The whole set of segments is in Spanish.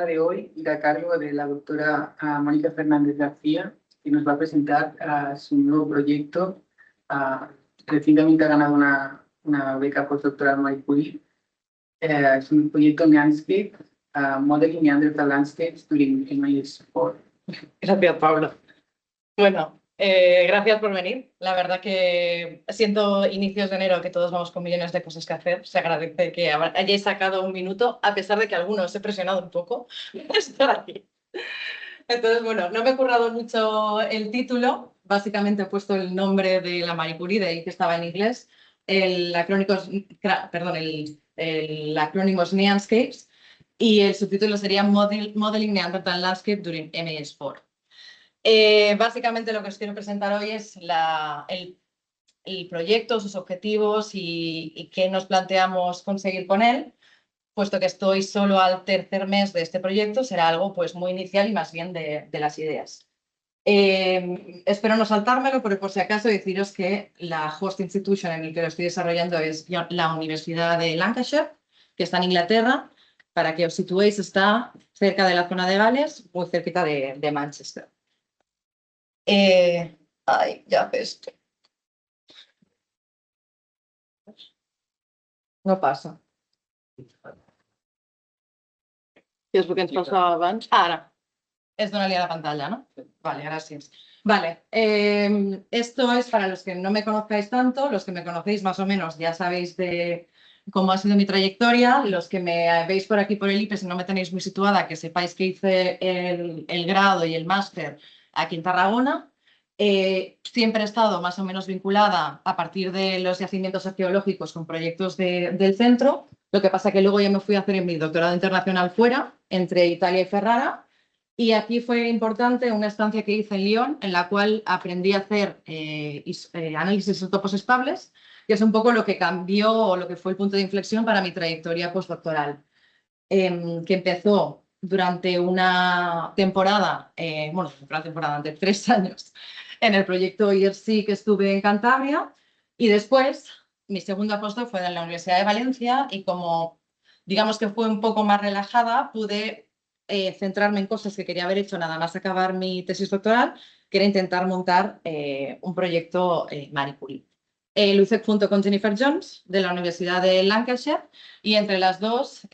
de hoy irá a cargo de la doctora Mónica Fernández García, que nos va a presentar su nuevo proyecto. Recientemente ha ganado una beca postdoctoral Marie Curie. Es un proyecto Neandscape, Modeling Neanderthal Landscapes during MIS4. Gracias, Pablo. Bueno, gracias por venir. La verdad que siento inicios de enero que todos vamos con millones de cosas que hacer. Se agradece que hayáis sacado un minuto, a pesar de que algunos he presionado un poco para estar aquí. Entonces, bueno, no me he currado mucho el título. Básicamente he puesto el nombre de la Marie Curie, de ahí que estaba en inglés. El acrónimo es Neandscapes y el subtítulo sería Modeling Neanderthal Landscape during MIS4. Básicamente lo que os quiero presentar hoy es el proyecto, sus objetivos y qué nos planteamos conseguir con él. Puesto que estoy solo al tercer mes de este proyecto, será algo pues, muy inicial y más bien de las ideas. Espero no saltármelo, pero por si acaso deciros que la host institution en el que lo estoy desarrollando es la Universidad de Lancashire, que está en Inglaterra. Para que os situéis, está cerca de la zona de Gales, muy cerquita de Manchester. Ay, ya ves. No passa. ¿Qué és el que ens passava abans? Ara. Es donaría la pantalla, ¿no? Vale, gracias. Vale, esto es para los que no me conozcáis tanto, los que me conocéis más o menos ya sabéis de cómo ha sido mi trayectoria, los que me veis por aquí por el IPES y no me tenéis muy situada, que sepáis que hice el grado y el máster aquí en Tarragona. Siempre he estado más o menos vinculada a partir de los yacimientos arqueológicos con proyectos del centro, lo que pasa que luego ya me fui a hacer mi doctorado internacional fuera, entre Italia y Ferrara. Y aquí fue importante una estancia que hice en Lyon, en la cual aprendí a hacer análisis de isótopos estables, que es un poco lo que cambió o lo que fue el punto de inflexión para mi trayectoria postdoctoral, que empezó durante una temporada, de 3 años, en el proyecto IRC que estuve en Cantabria, y después mi segunda postdoc fue en la Universidad de Valencia y como digamos que fue un poco más relajada, pude centrarme en cosas que quería haber hecho nada más acabar mi tesis doctoral, que era intentar montar un proyecto Marie Curie. Lo hice junto con Jennifer Jones de la Universidad de Lancashire y entre las dos,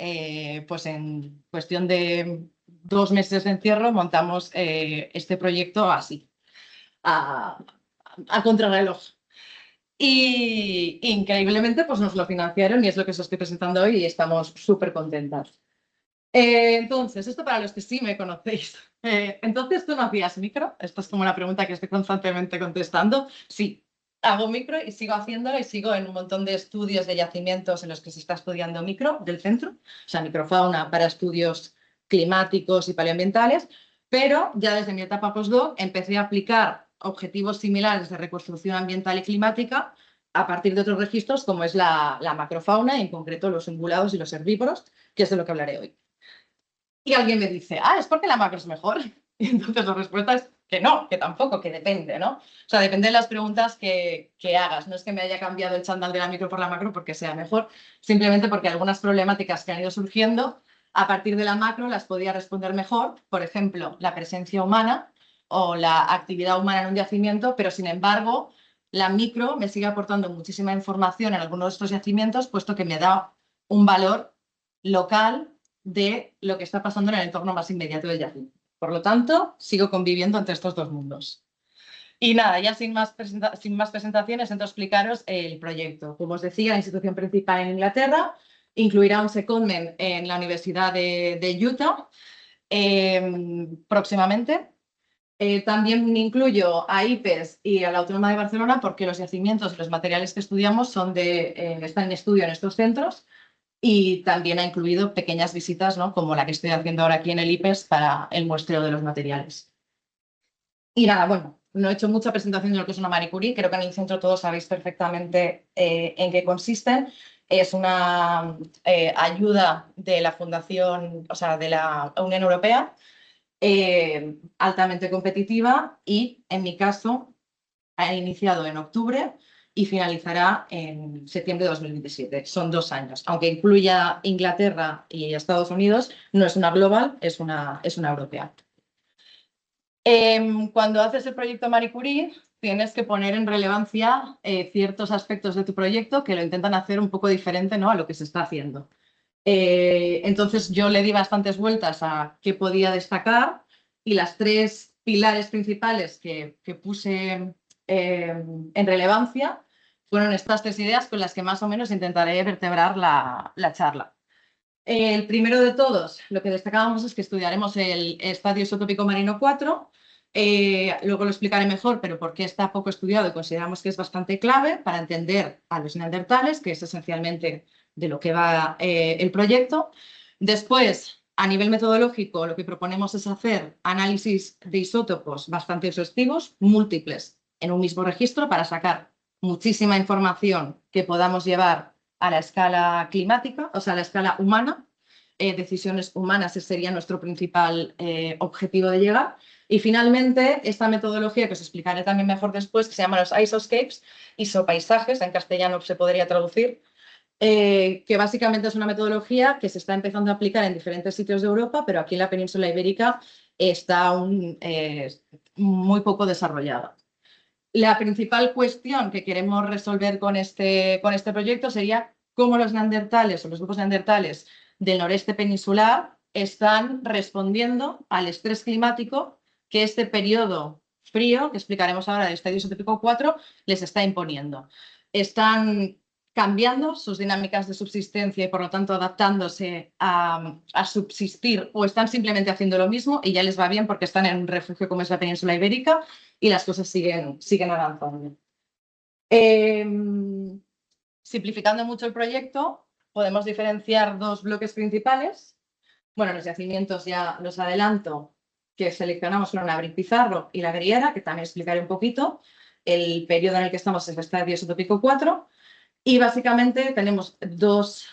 pues en cuestión de 2 meses de encierro, montamos este proyecto así, a contrarreloj. Y increíblemente pues nos lo financiaron y es lo que os estoy presentando hoy y estamos súper contentas. Entonces, esto para los que sí me conocéis. Entonces, ¿tú no hacías micro? Esta es como una pregunta que estoy constantemente contestando. Sí, hago micro y sigo haciéndolo y sigo en un montón de estudios de yacimientos en los que se está estudiando micro del centro, o sea, microfauna para estudios climáticos y paleoambientales, pero ya desde mi etapa postdoc empecé a aplicar objetivos similares de reconstrucción ambiental y climática a partir de otros registros como es la macrofauna, en concreto los ungulados y los herbívoros, que es de lo que hablaré hoy. Y alguien me dice, ¿es porque la macro es mejor? Y entonces la respuesta es que no, que tampoco, que depende, ¿no? O sea, depende de las preguntas que hagas. No es que me haya cambiado el chándal de la micro por la macro porque sea mejor, simplemente porque algunas problemáticas que han ido surgiendo a partir de la macro las podía responder mejor. Por ejemplo, la presencia humana o la actividad humana en un yacimiento, pero sin embargo, la micro me sigue aportando muchísima información en algunos de estos yacimientos, puesto que me da un valor local de lo que está pasando en el entorno más inmediato del yacimiento. Por lo tanto, sigo conviviendo entre estos dos mundos. Y nada, ya sin más presentaciones, entro a explicaros el proyecto. Como os decía, la institución principal en Inglaterra incluirá un secondment en la Universidad de Utah próximamente. También incluyo a IPES y a la Autónoma de Barcelona porque los yacimientos y los materiales que estudiamos están en estudio en estos centros. Y también ha incluido pequeñas visitas, ¿no? Como la que estoy haciendo ahora aquí en el IPES para el muestreo de los materiales. Y nada, bueno, no he hecho mucha presentación de lo que es una Marie Curie, creo que en el centro todos sabéis perfectamente en qué consisten. Es una ayuda de la Fundación, o sea, de la Unión Europea, altamente competitiva y, en mi caso, ha iniciado en octubre y finalizará en septiembre de 2027. Son 2 años. Aunque incluya Inglaterra y Estados Unidos, no es una global, es una europea. Cuando haces el proyecto Marie Curie, tienes que poner en relevancia ciertos aspectos de tu proyecto que lo intentan hacer un poco diferente, ¿no?, a lo que se está haciendo. Entonces yo le di bastantes vueltas a qué podía destacar y las 3 pilares principales que puse en relevancia fueron estas 3 ideas con las que más o menos intentaré vertebrar la charla. El primero de todos, lo que destacábamos es que estudiaremos el estadio isotópico marino 4. Luego lo explicaré mejor, pero porque está poco estudiado y consideramos que es bastante clave para entender a los neandertales, que es esencialmente de lo que va el proyecto. Después, a nivel metodológico, lo que proponemos es hacer análisis de isótopos bastante exhaustivos, múltiples, en un mismo registro para sacar muchísima información que podamos llevar a la escala climática, o sea, a la escala humana. Decisiones humanas, ese sería nuestro principal objetivo de llegar. Y finalmente, esta metodología que os explicaré también mejor después, que se llama los isoscapes, isopaisajes, en castellano se podría traducir, que básicamente es una metodología que se está empezando a aplicar en diferentes sitios de Europa, pero aquí en la península ibérica está aún muy poco desarrollada. La principal cuestión que queremos resolver con este proyecto sería cómo los neandertales o los grupos neandertales del noreste peninsular están respondiendo al estrés climático que este periodo frío, que explicaremos ahora del estadio isotópico 4, les está imponiendo. Están cambiando sus dinámicas de subsistencia y, por lo tanto, adaptándose a subsistir, o están simplemente haciendo lo mismo y ya les va bien porque están en un refugio como es la península ibérica y las cosas siguen avanzando. Simplificando mucho el proyecto, podemos diferenciar 2 bloques principales. Bueno, los yacimientos ya los adelanto, que seleccionamos fueron la Abril Pizarro y la Griera, que también explicaré un poquito. El periodo en el que estamos es el estadio isotópico 4. Y básicamente tenemos 2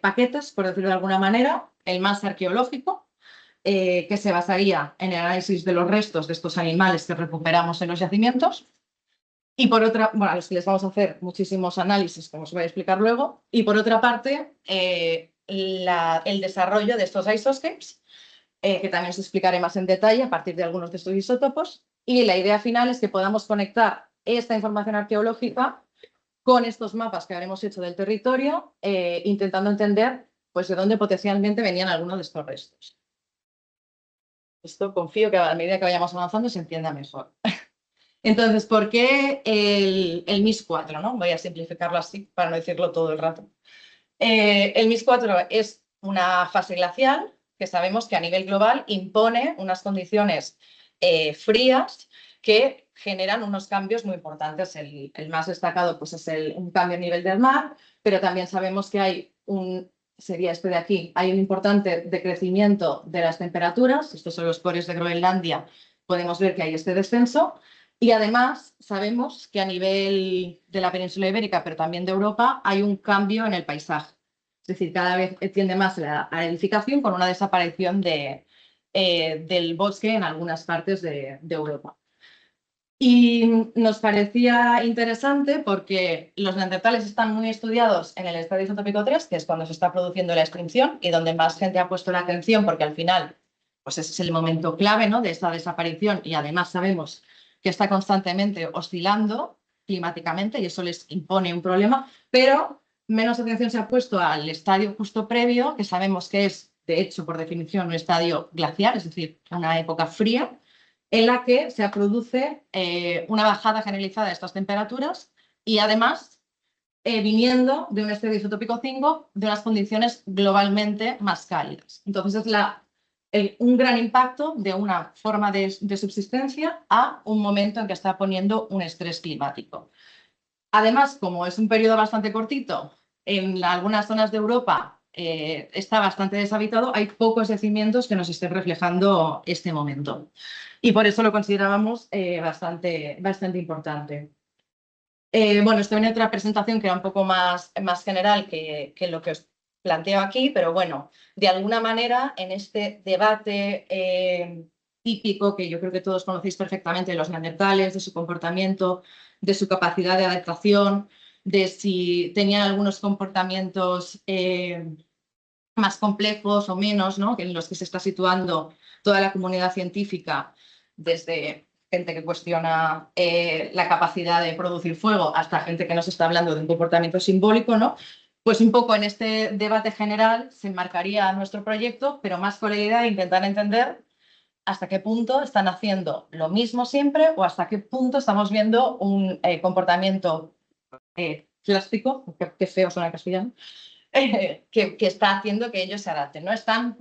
paquetes, por decirlo de alguna manera. El más arqueológico, que se basaría en el análisis de los restos de estos animales que recuperamos en los yacimientos. Y por otra, bueno, a los que les vamos a hacer muchísimos análisis, como os voy a explicar luego. Y por otra parte, el desarrollo de estos isoscapes, que también os explicaré más en detalle a partir de algunos de estos isótopos. Y la idea final es que podamos conectar esta información arqueológica con estos mapas que habremos hecho del territorio, intentando entender pues, de dónde potencialmente venían algunos de estos restos. Esto confío que a medida que vayamos avanzando se entienda mejor. Entonces, ¿por qué el MIS 4? ¿No? Voy a simplificarlo así para no decirlo todo el rato. El MIS 4 es una fase glacial que sabemos que a nivel global impone unas condiciones frías que generan unos cambios muy importantes. El más destacado pues, es un cambio a nivel del mar, pero también sabemos que hay sería este de aquí, hay un importante decrecimiento de las temperaturas. Estos son los polos de Groenlandia. Podemos ver que hay este descenso. Y además sabemos que a nivel de la península ibérica, pero también de Europa, hay un cambio en el paisaje. Es decir, cada vez tiende más a la edificación con una desaparición del bosque en algunas partes de Europa. Y nos parecía interesante porque los neandertales están muy estudiados en el estadio isotópico 3, que es cuando se está produciendo la extinción y donde más gente ha puesto la atención, porque al final pues ese es el momento clave, ¿no?, de esta desaparición, y además sabemos que está constantemente oscilando climáticamente y eso les impone un problema, pero menos atención se ha puesto al estadio justo previo, que sabemos que es, de hecho, por definición, un estadio glacial, es decir, una época fría, en la que se produce una bajada generalizada de estas temperaturas y además viniendo de un estadio isotópico 5 de unas condiciones globalmente más cálidas. Entonces es un gran impacto de una forma de subsistencia a un momento en que está poniendo un estrés climático. Además, como es un periodo bastante cortito, en algunas zonas de Europa está bastante deshabitado, hay pocos yacimientos que nos estén reflejando este momento. Y por eso lo considerábamos bastante importante. Bueno, esto viene otra presentación que era un poco más general que lo que os planteo aquí, pero bueno, de alguna manera en este debate típico que yo creo que todos conocéis perfectamente de los neandertales, de su comportamiento, de su capacidad de adaptación, de si tenían algunos comportamientos más complejos o menos, ¿no? En los que se está situando toda la comunidad científica, desde gente que cuestiona la capacidad de producir fuego hasta gente que nos está hablando de un comportamiento simbólico, ¿no? Pues un poco en este debate general se enmarcaría nuestro proyecto, pero más con la idea de intentar entender hasta qué punto están haciendo lo mismo siempre o hasta qué punto estamos viendo un comportamiento plástico, que feo suena en castellano, que está haciendo que ellos se adapten. No están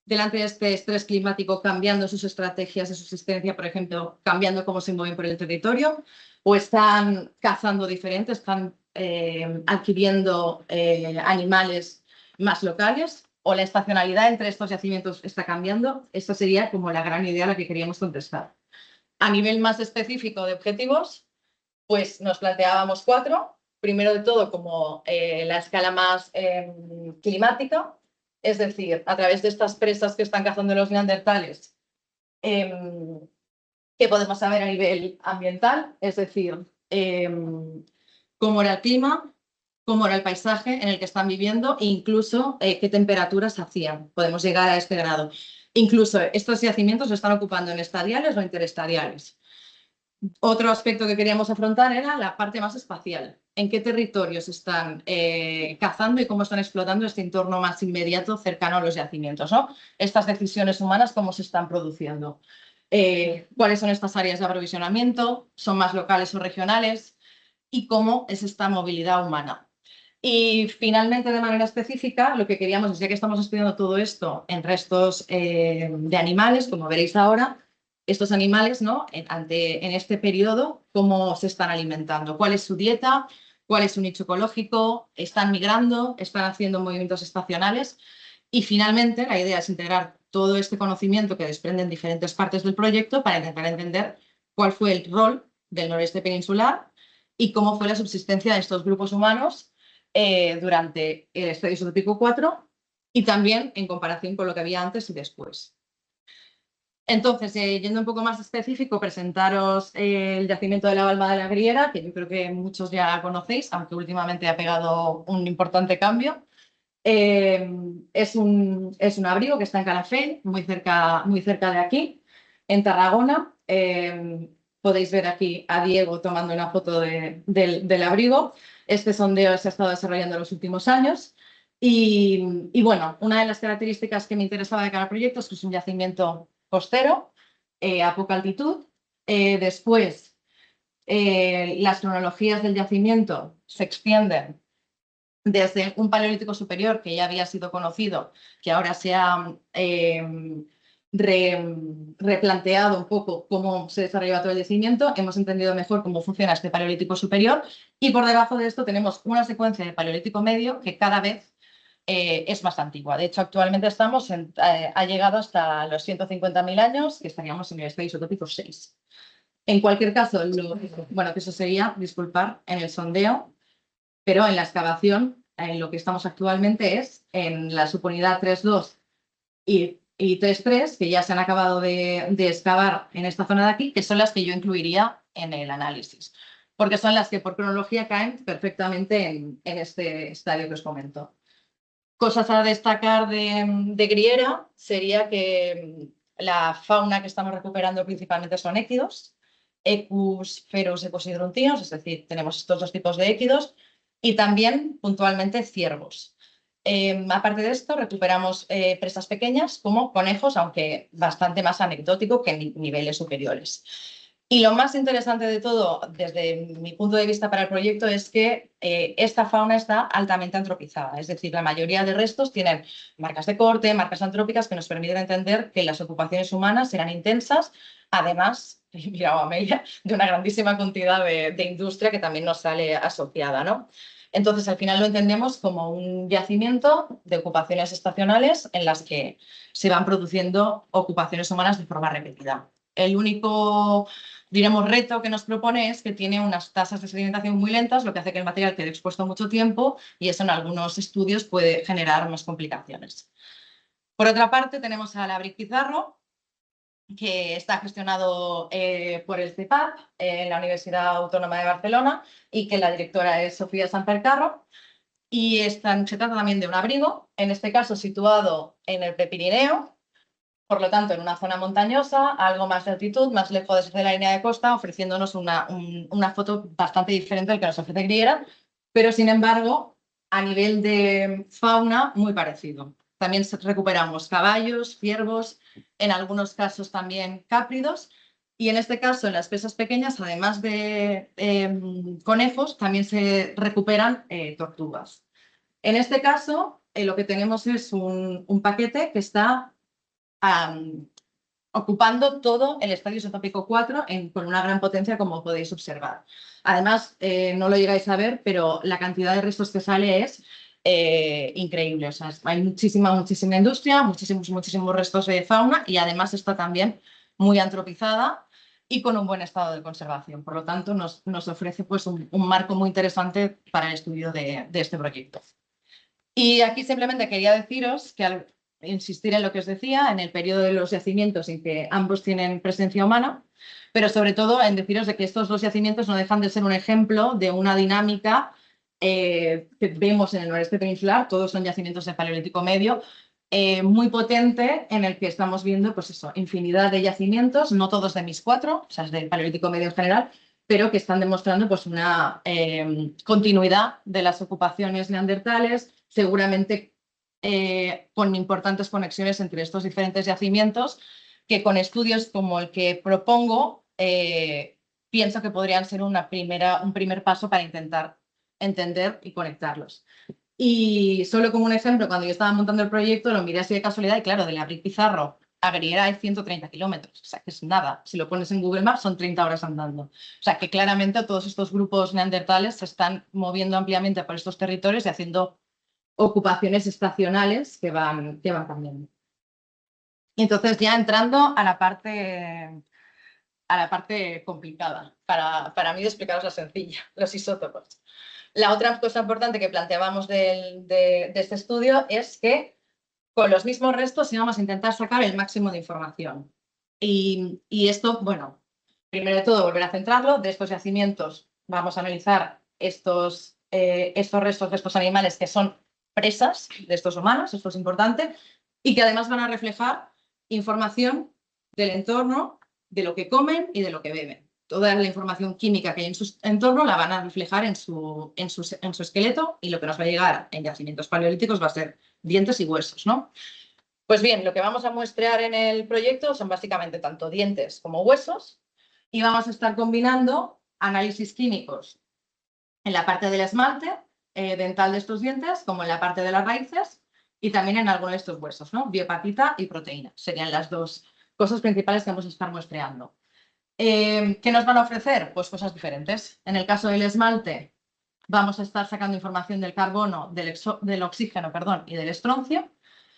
delante de este estrés climático cambiando sus estrategias de subsistencia, por ejemplo, cambiando cómo se mueven por el territorio, o están cazando diferente, están adquiriendo animales más locales, o la estacionalidad entre estos yacimientos está cambiando. Esta sería como la gran idea a la que queríamos contestar. A nivel más específico de objetivos, pues nos planteábamos 4. Primero de todo, como la escala más climática, es decir, a través de estas presas que están cazando los neandertales, ¿qué podemos saber a nivel ambiental? Es decir, cómo era el clima, cómo era el paisaje en el que están viviendo e incluso qué temperaturas hacían. Podemos llegar a este grado. Incluso estos yacimientos se están ocupando en estadiales o interestadiales. Otro aspecto que queríamos afrontar era la parte más espacial. ¿En qué territorios están cazando y cómo están explotando este entorno más inmediato cercano a los yacimientos, ¿no? Estas decisiones humanas, cómo se están produciendo. ¿Cuáles son estas áreas de aprovisionamiento? ¿Son más locales o regionales? Y cómo es esta movilidad humana. Y finalmente, de manera específica, lo que queríamos es, ya que estamos estudiando todo esto en restos de animales, como veréis ahora, estos animales, ¿no? En este periodo, cómo se están alimentando, cuál es su dieta, cuál es su nicho ecológico, están migrando, están haciendo movimientos estacionales. Y finalmente, la idea es integrar todo este conocimiento que desprenden diferentes partes del proyecto para intentar entender cuál fue el rol del noreste peninsular y cómo fue la subsistencia de estos grupos humanos durante el estadio isotópico 4 y también en comparación con lo que había antes y después. Entonces, yendo un poco más específico, presentaros el yacimiento de la Balma de la Griera, que yo creo que muchos ya conocéis, aunque últimamente ha pegado un importante cambio. Es un abrigo que está en Calafell, muy cerca de aquí, en Tarragona. Podéis ver aquí a Diego tomando una foto del abrigo. Este sondeo se ha estado desarrollando en los últimos años. Y bueno, una de las características que me interesaba de cada proyecto es que es un yacimiento costero, a poca altitud. Después, las cronologías del yacimiento se extienden desde un paleolítico superior que ya había sido conocido, que ahora se ha replanteado un poco cómo se desarrolla todo el yacimiento, hemos entendido mejor cómo funciona este paleolítico superior y por debajo de esto tenemos una secuencia de paleolítico medio que cada vez es más antigua. De hecho, actualmente ha llegado hasta los 150.000 años, que estaríamos en el estadio isotópico 6. En cualquier caso, bueno, que eso sería, disculpar, en el sondeo, pero en la excavación, en lo que estamos actualmente es en la subunidad 3.2 y 3.3, que ya se han acabado de excavar en esta zona de aquí, que son las que yo incluiría en el análisis, porque son las que por cronología caen perfectamente en este estadio que os comento. Cosas a destacar de Griera sería que la fauna que estamos recuperando principalmente son équidos, ecus, feros, ecos y drontíos, es decir, tenemos estos dos tipos de équidos, y también puntualmente ciervos. Aparte de esto, recuperamos presas pequeñas como conejos, aunque bastante más anecdótico que en niveles superiores. Y lo más interesante de todo, desde mi punto de vista para el proyecto, es que esta fauna está altamente antropizada. Es decir, la mayoría de restos tienen marcas de corte, marcas antrópicas que nos permiten entender que las ocupaciones humanas eran intensas, además, mira, Amelia, de una grandísima cantidad de industria que también nos sale asociada, ¿no? Entonces, al final lo entendemos como un yacimiento de ocupaciones estacionales en las que se van produciendo ocupaciones humanas de forma repetida. El único, diremos, reto que nos propone es que tiene unas tasas de sedimentación muy lentas, lo que hace que el material quede expuesto mucho tiempo y eso en algunos estudios puede generar más complicaciones. Por otra parte, tenemos al abric pizarro, que está gestionado por el CEPAP en la Universidad Autónoma de Barcelona y que la directora es Sofía Sampercarro. Y se trata también de un abrigo, en este caso situado en el Prepirineo, por lo tanto en una zona montañosa, algo más de altitud, más lejos de la línea de costa, ofreciéndonos una foto bastante diferente del que nos ofrece Griera, pero sin embargo, a nivel de fauna, muy parecido. También recuperamos caballos, ciervos, en algunos casos también cápridos, y en este caso, en las presas pequeñas, además de conejos, también se recuperan tortugas. En este caso, lo que tenemos es un paquete que está ocupando todo el estadio isotópico 4 con una gran potencia, como podéis observar. Además, no lo llegáis a ver, pero la cantidad de restos que sale es increíble. O sea, hay muchísima industria, muchísimos restos de fauna y además está también muy antropizada y con un buen estado de conservación. Por lo tanto, nos ofrece pues, un marco muy interesante para el estudio de este proyecto. Y aquí simplemente quería deciros que al insistir en lo que os decía, en el periodo de los yacimientos en que ambos tienen presencia humana, pero sobre todo en deciros de que estos dos yacimientos no dejan de ser un ejemplo de una dinámica que vemos en el noreste peninsular, todos son yacimientos de Paleolítico Medio, muy potente, en el que estamos viendo pues eso, infinidad de yacimientos, no todos de mis 4, o sea, es del Paleolítico Medio en general, pero que están demostrando pues, una continuidad de las ocupaciones neandertales, seguramente con importantes conexiones entre estos diferentes yacimientos, que con estudios como el que propongo, pienso que podrían ser un primer paso para intentar entender y conectarlos. Y solo como un ejemplo, cuando yo estaba montando el proyecto, lo miré así de casualidad y claro, de la Abric Pizarro a Griera hay 130 kilómetros, o sea, que es nada. Si lo pones en Google Maps son 30 horas andando. O sea, que claramente todos estos grupos neandertales se están moviendo ampliamente por estos territorios y haciendo ocupaciones estacionales que van cambiando. Y entonces ya entrando a la parte complicada, para mí de explicaros la sencilla, los isótopos. La otra cosa importante que planteábamos de este estudio es que con los mismos restos íbamos a intentar sacar el máximo de información. Y esto, bueno, primero de todo volver a centrarlo, de estos yacimientos vamos a analizar estos restos de estos animales que son presas de estos humanos, esto es importante, y que además van a reflejar información del entorno, de lo que comen y de lo que beben. Toda la información química que hay en su entorno la van a reflejar en su esqueleto y lo que nos va a llegar en yacimientos paleolíticos va a ser dientes y huesos, ¿no? Pues bien, lo que vamos a muestrear en el proyecto son básicamente tanto dientes como huesos y vamos a estar combinando análisis químicos en la parte del esmalte dental de estos dientes como en la parte de las raíces y también en alguno de estos huesos, ¿no? Biohepatita y proteína. Serían las dos cosas principales que vamos a estar muestreando. ¿Qué nos van a ofrecer? Pues cosas diferentes. En el caso del esmalte vamos a estar sacando información del carbono, del oxígeno, perdón, y del estroncio.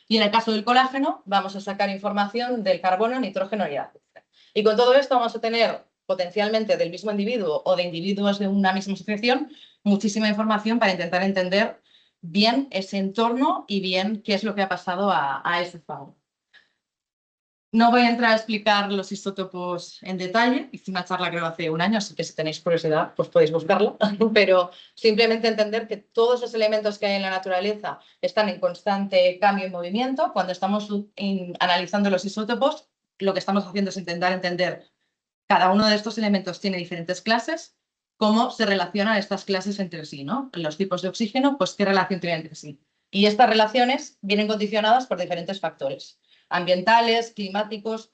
Y en el caso del colágeno vamos a sacar información del carbono, nitrógeno y azufre. Y con todo esto vamos a tener potencialmente del mismo individuo o de individuos de una misma asociación muchísima información para intentar entender bien ese entorno y bien qué es lo que ha pasado a ese fauna. No voy a entrar a explicar los isótopos en detalle, hice una charla creo hace un año, así que si tenéis curiosidad pues podéis buscarlo, pero simplemente entender que todos los elementos que hay en la naturaleza están en constante cambio y movimiento. Cuando estamos analizando los isótopos, lo que estamos haciendo es intentar entender cada uno de estos elementos tiene diferentes clases, cómo se relacionan estas clases entre sí, ¿no? Los tipos de oxígeno, pues qué relación tienen entre sí. Y estas relaciones vienen condicionadas por diferentes factores ambientales, climáticos,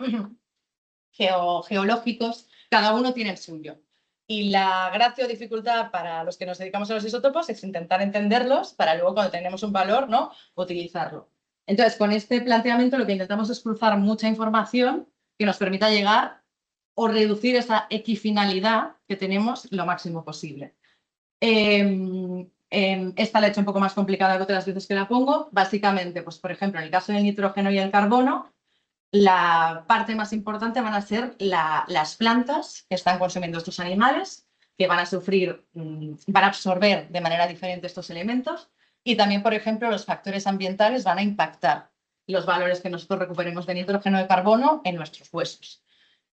geológicos, cada uno tiene el suyo. Y la gracia o dificultad para los que nos dedicamos a los isótopos es intentar entenderlos para luego cuando tenemos un valor, ¿no?, utilizarlo. Entonces, con este planteamiento lo que intentamos es cruzar mucha información que nos permita llegar o reducir esa equifinalidad que tenemos lo máximo posible. Esta la he hecho un poco más complicada que otras veces que la pongo. Básicamente, pues por ejemplo, en el caso del nitrógeno y el carbono, la parte más importante van a ser las plantas que están consumiendo estos animales, que van a absorber de manera diferente estos elementos y también, por ejemplo, los factores ambientales van a impactar los valores que nosotros recuperemos de nitrógeno y de carbono en nuestros huesos.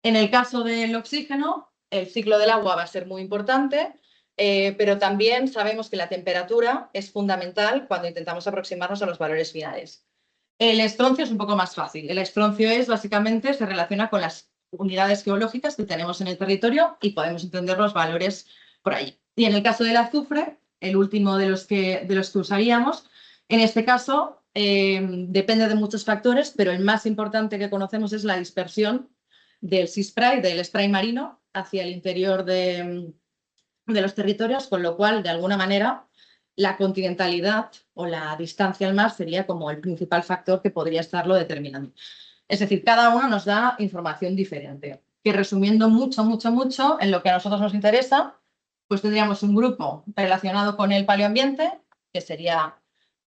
En el caso del oxígeno, el ciclo del agua va a ser muy importante, pero también sabemos que la temperatura es fundamental cuando intentamos aproximarnos a los valores finales. El estroncio es un poco más fácil. El estroncio básicamente se relaciona con las unidades geológicas que tenemos en el territorio y podemos entender los valores por ahí. Y en el caso del azufre, el último de los que usaríamos, en este caso depende de muchos factores, pero el más importante que conocemos es la dispersión del sea spray, del spray marino, hacia el interior de los territorios, con lo cual, de alguna manera, la continentalidad o la distancia al mar sería como el principal factor que podría estarlo determinando. Es decir, cada uno nos da información diferente. Que resumiendo mucho, en lo que a nosotros nos interesa, pues tendríamos un grupo relacionado con el paleoambiente, que sería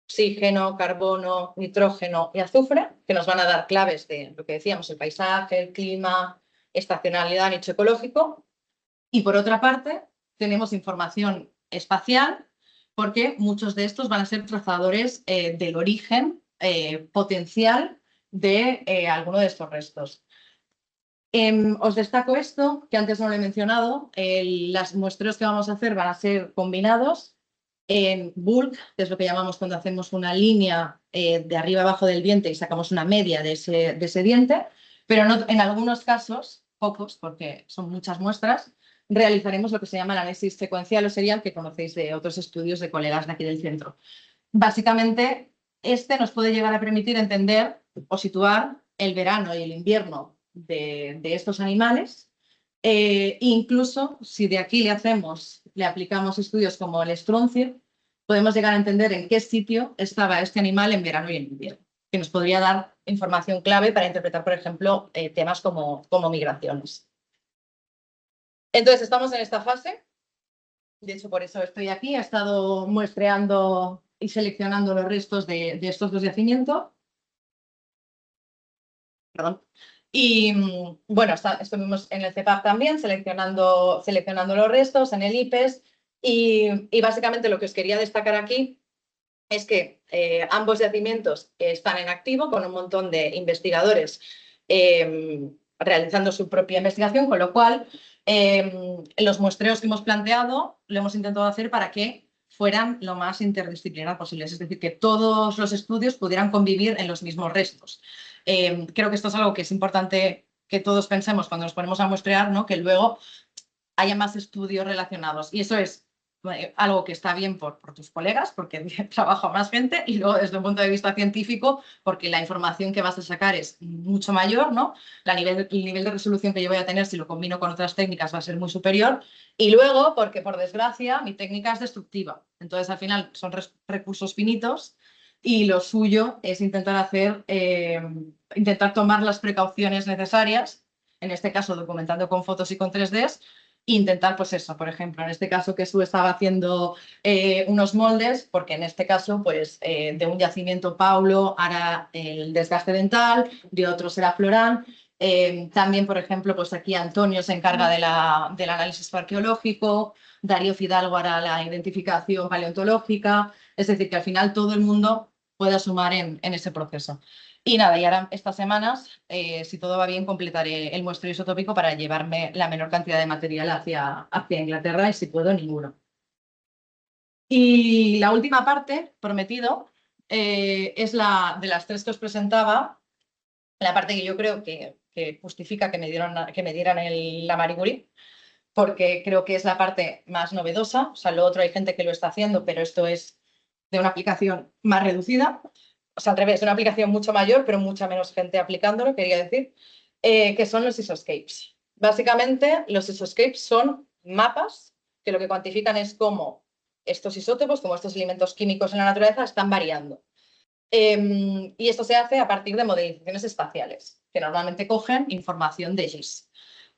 oxígeno, carbono, nitrógeno y azufre, que nos van a dar claves de lo que decíamos, el paisaje, el clima, estacionalidad, nicho ecológico. Y por otra parte, tenemos información espacial, porque muchos de estos van a ser trazadores del origen potencial de alguno de estos restos. Os destaco esto, que antes no lo he mencionado. Los muestreos que vamos a hacer van a ser combinados en bulk, que es lo que llamamos cuando hacemos una línea de arriba abajo del diente y sacamos una media de ese diente, pero no, en algunos casos, pocos, porque son muchas muestras, realizaremos lo que se llama el análisis secuencial o serial, que conocéis de otros estudios de colegas de aquí del centro. Básicamente, nos puede llegar a permitir entender o situar el verano y el invierno de estos animales. Incluso si de aquí le aplicamos estudios como el estroncio, podemos llegar a entender en qué sitio estaba este animal en verano y en invierno, que nos podría dar información clave para interpretar, por ejemplo, temas como migraciones. Entonces, estamos en esta fase. De hecho, por eso estoy aquí. He estado muestreando y seleccionando los restos de estos dos yacimientos. Perdón. Y bueno, estuvimos en el CEPAC también seleccionando los restos, en el IPES, y básicamente lo que os quería destacar aquí es que ambos yacimientos están en activo con un montón de investigadores realizando su propia investigación, con lo cual los muestreos que hemos planteado lo hemos intentado hacer para que fueran lo más interdisciplinar posibles, es decir, que todos los estudios pudieran convivir en los mismos restos. Creo que esto es algo que es importante que todos pensemos cuando nos ponemos a muestrear, ¿no? Que luego haya más estudios relacionados. Y eso es algo que está bien por tus colegas, porque trabaja más gente, y luego desde un punto de vista científico, porque la información que vas a sacar es mucho mayor, ¿no? El nivel de resolución que yo voy a tener si lo combino con otras técnicas va a ser muy superior. Y luego, porque por desgracia mi técnica es destructiva. Entonces, al final son recursos finitos y lo suyo es intentar tomar las precauciones necesarias, en este caso documentando con fotos y con 3Ds, intentar, pues eso, por ejemplo, en este caso que Sue estaba haciendo unos moldes, porque en este caso, pues de un yacimiento Paulo hará el desgaste dental, de otro será Florán. También, por ejemplo, pues aquí Antonio se encarga del análisis arqueológico, Darío Fidalgo hará la identificación paleontológica, es decir, que al final todo el mundo pueda sumar en ese proceso. Y nada, y ahora estas semanas, si todo va bien, completaré el muestreo isotópico para llevarme la menor cantidad de material hacia Inglaterra y, si puedo, ninguno. Y la última parte, prometido, es la de las tres que os presentaba, la parte que yo creo que justifica que me dieran la Marie Curie, porque creo que es la parte más novedosa. O sea, lo otro hay gente que lo está haciendo, pero esto es de una aplicación más reducida. O sea, al revés, de una aplicación mucho mayor, pero mucha menos gente aplicándolo, quería decir, que son los isoscapes. Básicamente, los isoscapes son mapas que lo que cuantifican es cómo estos isótopos, como estos elementos químicos en la naturaleza, están variando. Y esto se hace a partir de modelizaciones espaciales, que normalmente cogen información de GIS,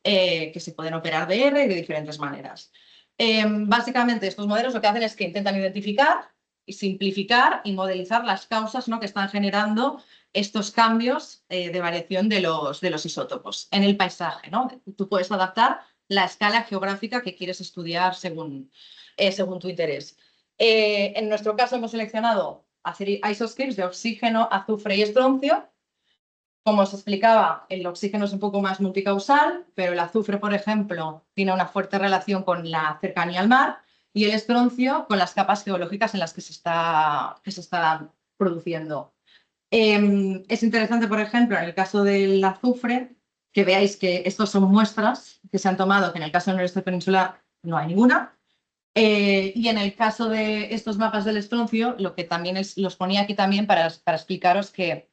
que se pueden operar de R de diferentes maneras. Básicamente, estos modelos lo que hacen es que intentan identificar y simplificar y modelizar las causas, ¿no?, que están generando estos cambios de variación de los isótopos en el paisaje, ¿no? Tú puedes adaptar la escala geográfica que quieres estudiar según tu interés. En nuestro caso hemos seleccionado hacer isoscapes de oxígeno, azufre y estroncio. Como os explicaba, el oxígeno es un poco más multicausal, pero el azufre, por ejemplo, tiene una fuerte relación con la cercanía al mar y el estroncio con las capas geológicas en las que se está produciendo. Es interesante, por ejemplo, en el caso del azufre, que veáis que estos son muestras que se han tomado, que en el caso del noroeste peninsular no hay ninguna. Y en el caso de estos mapas del estroncio, lo que también los ponía aquí también para explicaros que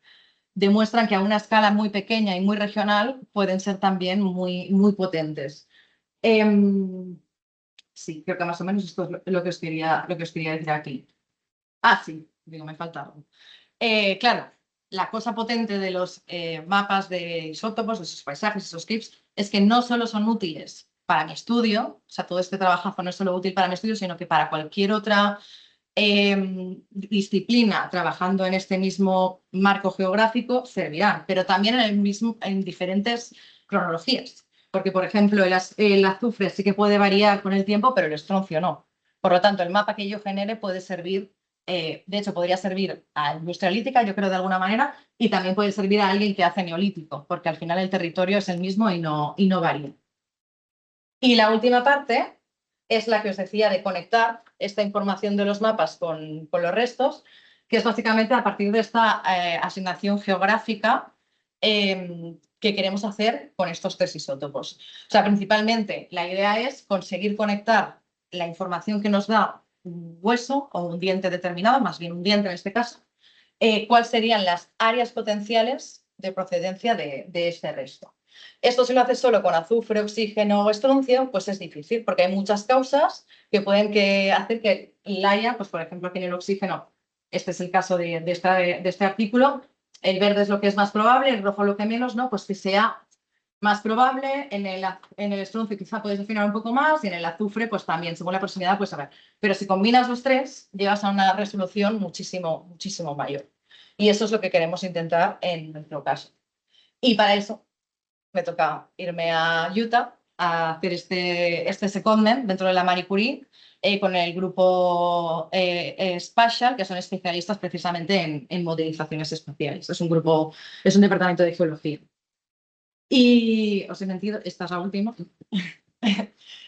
demuestran que a una escala muy pequeña y muy regional pueden ser también muy, muy potentes. Sí, creo que más o menos esto es lo que os quería decir aquí. Ah, sí, digo, me falta algo. Claro, la cosa potente de los mapas de isótopos, de esos paisajes, esos clips, es que no solo son útiles para mi estudio, o sea, todo este trabajazo no es solo útil para mi estudio, sino que para cualquier otra disciplina trabajando en este mismo marco geográfico servirán, pero también en diferentes cronologías. Porque, por ejemplo, el azufre sí que puede variar con el tiempo, pero el estroncio no. Por lo tanto, el mapa que yo genere puede servir, de hecho, podría servir a industria lítica, yo creo, de alguna manera, y también puede servir a alguien que hace neolítico, porque al final el territorio es el mismo y no varía. Y la última parte es la que os decía de conectar esta información de los mapas con los restos, que es básicamente a partir de esta asignación geográfica que queremos hacer con estos tres isótopos. O sea, principalmente la idea es conseguir conectar la información que nos da un hueso o un diente determinado, más bien un diente en este caso, cuáles serían las áreas potenciales de procedencia de este resto. Esto si lo haces solo con azufre, oxígeno o estroncio, pues es difícil porque hay muchas causas que pueden hacer que el área, pues por ejemplo aquí en el oxígeno, este es el caso de este artículo, el verde es lo que es más probable, el rojo lo que menos, ¿no? Pues que sea más probable, en el estroncio quizá puedes afinar un poco más y en el azufre pues también, según la proximidad, pues a ver. Pero si combinas los tres, llegas a una resolución muchísimo, muchísimo mayor. Y eso es lo que queremos intentar en nuestro caso. Y para eso me toca irme a Utah a hacer este secondment dentro de la Marie Curie con el grupo Spatial, que son especialistas precisamente en modelizaciones espaciales. Es un departamento de geología. Y os he mentido, esta es la última.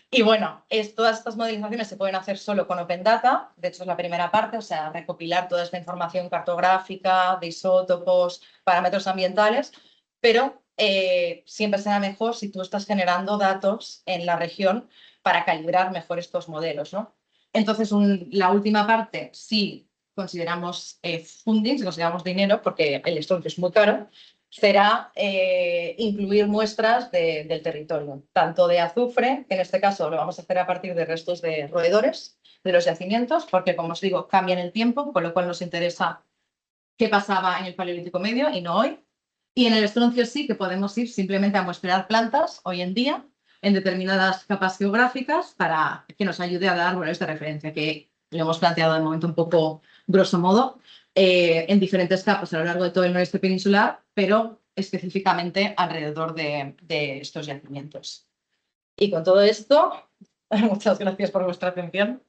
Y bueno, todas estas modelizaciones se pueden hacer solo con Open Data, de hecho es la primera parte, o sea, recopilar toda esta información cartográfica, de isótopos, parámetros ambientales, pero siempre será mejor si tú estás generando datos en la región para calibrar mejor estos modelos, ¿no? Entonces, la última parte, si consideramos funding, si consideramos dinero, porque el estroncio es muy caro, será incluir muestras del territorio, tanto de azufre, que en este caso lo vamos a hacer a partir de restos de roedores de los yacimientos, porque como os digo, cambia en el tiempo, con lo cual nos interesa qué pasaba en el Paleolítico Medio y no hoy. Y en el estroncio sí que podemos ir simplemente a muestrear plantas hoy en día en determinadas capas geográficas para que nos ayude a dar árboles de referencia, que lo hemos planteado de momento un poco grosso modo, en diferentes capas a lo largo de todo el noreste peninsular, pero específicamente alrededor de estos yacimientos. Y con todo esto, muchas gracias por vuestra atención.